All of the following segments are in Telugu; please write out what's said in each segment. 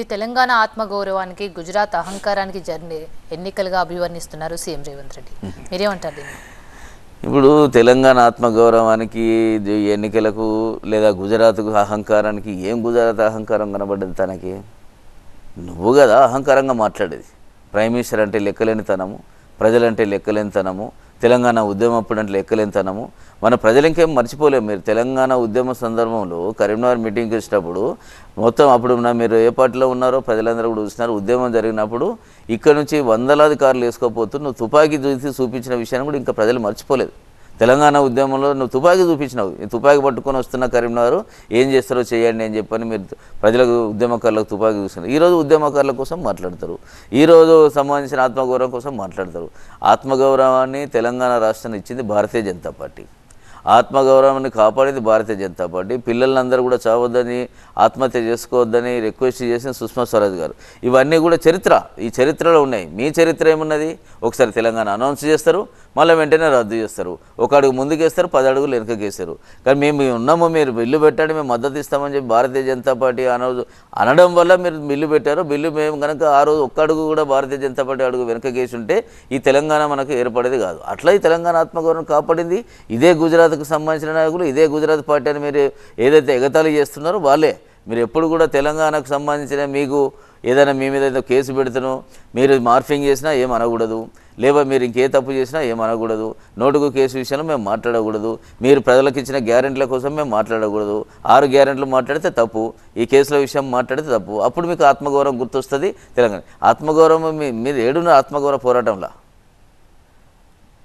ఇది తెలంగాణ ఆత్మగౌరవానికి గుజరాత్ అహంకారానికి జర్నీ ఎన్నికలుగా అభివర్ణిస్తున్నారు సీఎం రేవంత్ రెడ్డి. మీరేమంటారు దీన్ని? ఇప్పుడు తెలంగాణ ఆత్మగౌరవానికి ఎన్నికలకు లేదా గుజరాత్కు అహంకారానికి ఏం గుజరాత్ అహంకారం కనబడ్డది తనకి? నువ్వు కదా అహంకారంగా మాట్లాడేది. ప్రైమ్ మినిస్టర్ అంటే లెక్కలేనితనము, ప్రజలంటే లెక్కలేనితనము, తెలంగాణ ఉద్యమం అప్పుడంటే లెక్కలేనితనము. మన ప్రజలు ఇంకేం మర్చిపోలేము. మీరు తెలంగాణ ఉద్యమ సందర్భంలో కరీంనగర్ మీటింగ్కి వచ్చినప్పుడు మొత్తం అప్పుడు మీరు ఏ పార్టీలో ఉన్నారో ప్రజలందరూ కూడా చూస్తున్నారు. ఉద్యమం జరిగినప్పుడు ఇక్కడ నుంచి వందలాది కార్లు వేసుకోపోతూ నువ్వు తుపాకీ చూపించిన విషయాన్ని కూడా ఇంకా ప్రజలు మర్చిపోలేదు. తెలంగాణ ఉద్యమంలో నువ్వు తుపాకీ చూపించినావు. ఈ తుపాకీ పట్టుకొని వస్తున్న కరీంనగర్ ఏం చేస్తారో చేయండి అని చెప్పని మీరు ప్రజలకు ఉద్యమకారులకు తుపాకీ చూస్తున్నారు. ఈరోజు ఉద్యమకారుల కోసం మాట్లాడతారు, ఈరోజు సంబంధించిన ఆత్మగౌరవం కోసం మాట్లాడతారు. ఆత్మగౌరవాన్ని తెలంగాణ రాష్ట్రాన్ని ఇచ్చింది భారతీయ జనతా పార్టీ. ఆత్మగౌరవాన్ని కాపాడేది భారతీయ జనతా పార్టీ. పిల్లలందరూ కూడా చావద్దని, ఆత్మహత్య చేసుకోవద్దని రిక్వెస్ట్ చేసిన సుష్మా స్వరాజ్ గారు. ఇవన్నీ కూడా చరిత్ర, ఈ చరిత్రలో ఉన్నాయి. మీ చరిత్ర ఏమున్నది? ఒకసారి తెలంగాణ అనౌన్స్ చేస్తారు, మళ్ళీ వెంటనే రద్దు చేస్తారు. ఒక అడుగు ముందుకేస్తారు, 10 అడుగులు వెనుకకేస్తారు. కానీ మేము ఉన్నాము, మీరు బిల్లు పెట్టండి, మేము మద్దతు ఇస్తామని చెప్పి భారతీయ జనతా పార్టీ అనడం వల్ల మీరు బిల్లు పెట్టారు. బిల్లు మేము కనుక ఆ రోజు ఒక్క అడుగు కూడా భారతీయ జనతా పార్టీ అడుగు వెనుకకేసి ఉంటే ఈ తెలంగాణ మనకు ఏర్పడేది కాదు. అట్లా ఈ తెలంగాణ ఆత్మగౌరవం కాపాడింది ఇదే గుజరాత్కు సంబంధించిన నాయకులు, ఇదే గుజరాత్ పార్టీ అని మీరు ఏదైతే ఎగతాళి చేస్తున్నారో వాళ్ళే. మీరు ఎప్పుడు కూడా తెలంగాణకు సంబంధించిన మీకు ఏదైనా మీ మీద ఏదో కేసు పెడుతునో, మీరు మార్ఫింగ్ చేసినా ఏం అనకూడదు, లేదా మీరు ఇంకే తప్పు చేసినా ఏం అనకూడదు, నోటుకు కేసు విషయంలో మేము మాట్లాడకూడదు, మీరు ప్రజలకు ఇచ్చిన గ్యారెంటీల కోసం మేము మాట్లాడకూడదు, 6 గ్యారెంటీలు మాట్లాడితే తప్పు, ఈ కేసుల విషయం మాట్లాడితే తప్పు. అప్పుడు మీకు ఆత్మగౌరవం గుర్తొస్తుంది. తెలంగాణ ఆత్మగౌరవం మీరు ఏడున్న ఆత్మగౌరవ పోరాటంలో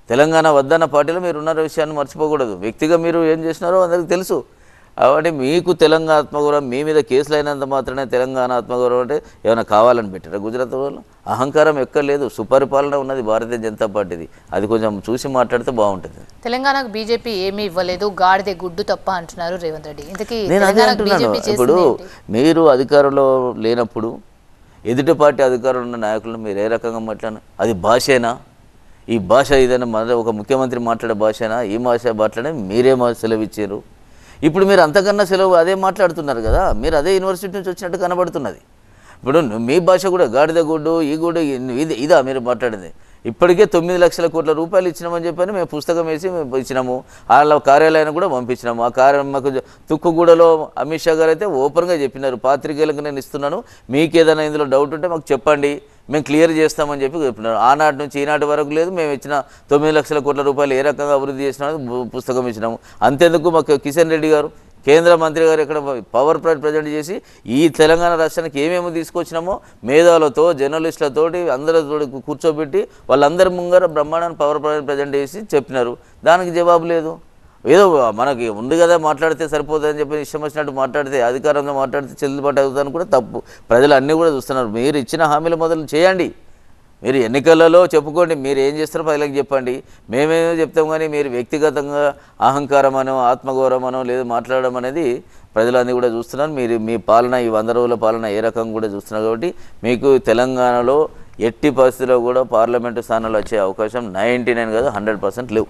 తెలంగాణ వద్దన్న పార్టీలో మీరు ఉన్న విషయాన్ని మర్చిపోకూడదు. వ్యక్తిగా మీరు ఏం చేసినారో అందరికీ తెలుసు. కాబట్టి మీకు తెలంగాణ ఆత్మగౌరవం, మీ మీద కేసులు అయినంత మాత్రమే తెలంగాణ ఆత్మగౌరవం అంటే ఏమైనా కావాలని పెట్టారా గుజరాత్ వాళ్ళు? అహంకారం ఎక్కర్లేదు, సుపరిపాలన ఉన్నది భారతీయ జనతా పార్టీది. అది కొంచెం చూసి మాట్లాడితే బాగుంటుంది. తెలంగాణకు బీజేపీ ఏమీ ఇవ్వలేదు, గాడిదే గుడ్డు తప్ప అంటున్నారు రేవంత్ రెడ్డి. ఇంతకీ నేను అదే అంటున్నాను. ఇప్పుడు మీరు అధికారంలో లేనప్పుడు ఎదుటి పార్టీ అధికారంలో ఉన్న నాయకులను మీరు ఏ రకంగా మాట్లాడినా అది భాషేనా? ఈ భాష ఏదైనా ఒక ముఖ్యమంత్రి మాట్లాడే భాషనా? ఈ భాష మాట్లాడే మీరే సెలవు ఇచ్చారు. ఇప్పుడు మీరు అంతకన్నా సెలవు అదే మాట్లాడుతున్నారు కదా, మీరు అదే యూనివర్సిటీ నుంచి వచ్చినట్టు కనబడుతున్నది. ఇప్పుడు మీ భాష కూడా గాడిద గుడ్డు, ఈ గుడ్డు, ఇదా మీరు మాట్లాడింది? ఇప్పటికే 9 లక్షల కోట్ల రూపాయలు ఇచ్చినామని చెప్పని మేము పుస్తకం వేసి మేము ఇచ్చినాము. వాళ్ళ కార్యాలయాన్ని కూడా పంపించినాము. ఆ మాకు తుక్కుగూడలో అమిత్ షా గారు అయితే ఓపెన్గా చెప్పినారు, పాత్రికేయులకు నేను ఇస్తున్నాను, మీకు ఏదైనా ఇందులో డౌట్ ఉంటే మాకు చెప్పండి, మేము క్లియర్ చేస్తామని చెప్పి చెప్పినారు. ఆనాటి నుంచి ఈనాటి వరకు లేదు, మేము ఇచ్చిన 9 లక్షల కోట్ల రూపాయలు ఏ రకంగా అభివృద్ధి చేసినామో పుస్తకం ఇచ్చినాము. అంతేందుకు మాకు కిషన్ రెడ్డి గారు కేంద్ర మంత్రి గారు ఇక్కడ పవర్ పాయింట్ ప్రజెంట్ చేసి ఈ తెలంగాణ రాష్ట్రానికి ఏమేమి తీసుకొచ్చినామో మేధావులతో, జర్నలిస్టులతోటి అందరితో కూర్చోబెట్టి వాళ్ళందరి ముంగర బ్రహ్మాండాన్ని పవర్ పాయింట్ ప్రజెంట్ చేసి చెప్పినారు. దానికి జవాబు లేదు. ఏదో మనకి ఉంది కదా మాట్లాడితే సరిపోతుందని చెప్పి ఇష్టం వచ్చినట్టు మాట్లాడితే, అధికారంలో మాట్లాడితే చెల్లుబాటు అవుతుందని కూడా తప్పు. ప్రజలు అన్నీ కూడా చూస్తున్నారు. మీరు ఇచ్చిన హామీలు మొదలు చేయండి, మీరు ఎన్నికలలో చెప్పుకోండి, మీరు ఏం చేస్తారో ప్రజలకు చెప్పండి. మేమేమో చెప్తాం, కానీ మీరు వ్యక్తిగతంగా అహంకారం అనో ఆత్మగౌరవం అనో లేదు మాట్లాడడం అనేది ప్రజలన్నీ కూడా చూస్తున్నారు. మీరు మీ పాలన ఈ 100 రోజుల పాలన ఏ రకంగా కూడా చూస్తున్నారు. కాబట్టి మీకు తెలంగాణలో ఎట్టి పరిస్థితుల్లో కూడా పార్లమెంటు స్థానాలు వచ్చే అవకాశం 99 కాదు 100% లేవు.